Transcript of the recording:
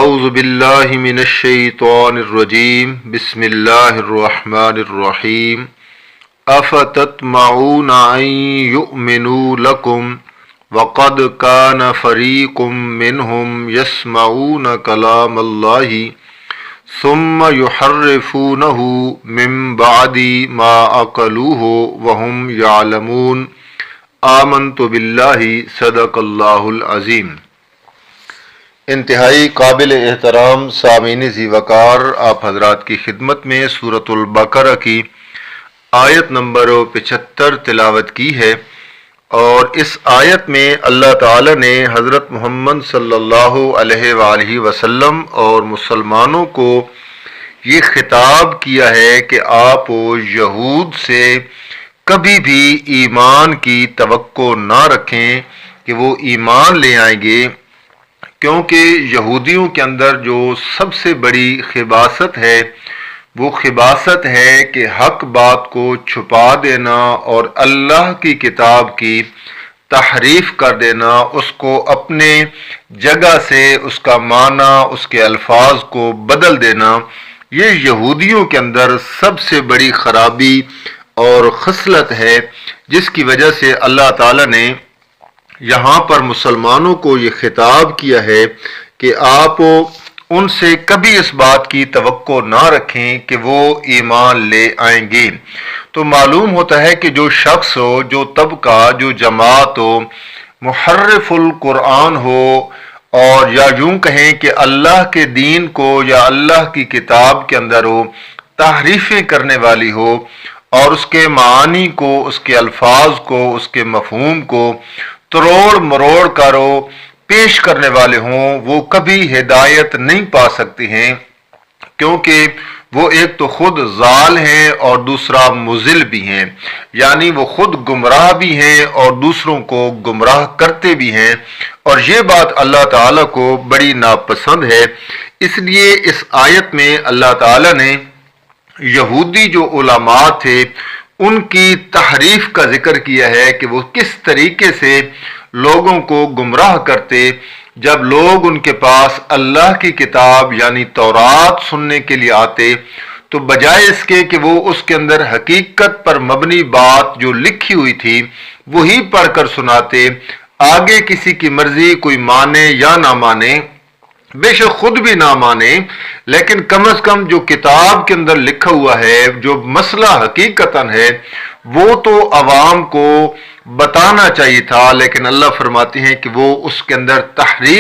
اعوذ باللہ من الشیطان الرجیم بسم اللہ الرحمن الرحیم افتطمعون ان یؤمنوا لکم وقد کان فریق منہم یسمعون کلام اللہ ثم یحرفونہ من بعد ما عقلوہ وہم یعلمون آمنت باللہ صدق اللہ العظیم۔ انتہائی قابل احترام سامعین ذی وقار، آپ حضرات کی خدمت میں سورۃ البقرہ کی آیت نمبر 75 تلاوت کی ہے، اور اس آیت میں اللہ تعالی نے حضرت محمد صلی اللہ علیہ وآلہ وسلم اور مسلمانوں کو یہ خطاب کیا ہے کہ آپ یہود سے کبھی بھی ایمان کی توقع نہ رکھیں کہ وہ ایمان لے آئیں گے، کیونکہ یہودیوں کے اندر جو سب سے بڑی خباثت ہے وہ خباثت ہے کہ حق بات کو چھپا دینا اور اللہ کی کتاب کی تحریف کر دینا، اس کو اپنے جگہ سے اس کا معنی، اس کے الفاظ کو بدل دینا۔ یہ یہودیوں کے اندر سب سے بڑی خرابی اور خصلت ہے، جس کی وجہ سے اللہ تعالی نے یہاں پر مسلمانوں کو یہ خطاب کیا ہے کہ آپ ان سے کبھی اس بات کی توقع نہ رکھیں کہ وہ ایمان لے آئیں گے۔ تو معلوم ہوتا ہے کہ جو شخص ہو، جو طبقہ، جو جماعت ہو، محرف القرآن ہو، اور یا یوں کہیں کہ اللہ کے دین کو یا اللہ کی کتاب کے اندر ہو تحریفیں کرنے والی ہو، اور اس کے معانی کو، اس کے الفاظ کو، اس کے مفہوم کو تروڑ مروڑ کرو پیش کرنے والے ہوں، وہ کبھی ہدایت نہیں پا سکتے ہیں، کیونکہ وہ ایک تو خود ضال ہیں اور دوسرا مضل بھی ہیں، یعنی وہ خود گمراہ بھی ہیں اور دوسروں کو گمراہ کرتے بھی ہیں، اور یہ بات اللہ تعالیٰ کو بڑی ناپسند ہے۔ اس لیے اس آیت میں اللہ تعالیٰ نے یہودی جو علماء تھے ان کی تحریف کا ذکر کیا ہے کہ وہ کس طریقے سے لوگوں کو گمراہ کرتے۔ جب لوگ ان کے پاس اللہ کی کتاب یعنی تورات سننے کے لیے آتے تو بجائے اس کے کہ وہ اس کے اندر حقیقت پر مبنی بات جو لکھی ہوئی تھی وہی پڑھ کر سناتے، آگے کسی کی مرضی کوئی مانے یا نہ مانے، بے شک خود بھی نہ مانے، لیکن کم از کم جو کتاب کے اندر لکھا ہوا ہے، جو مسئلہ حقیقتاً ہے، وہ تو عوام کو بتانا چاہیے تھا، لیکن اللہ فرماتے ہیں کہ وہ اس کے اندر تحریف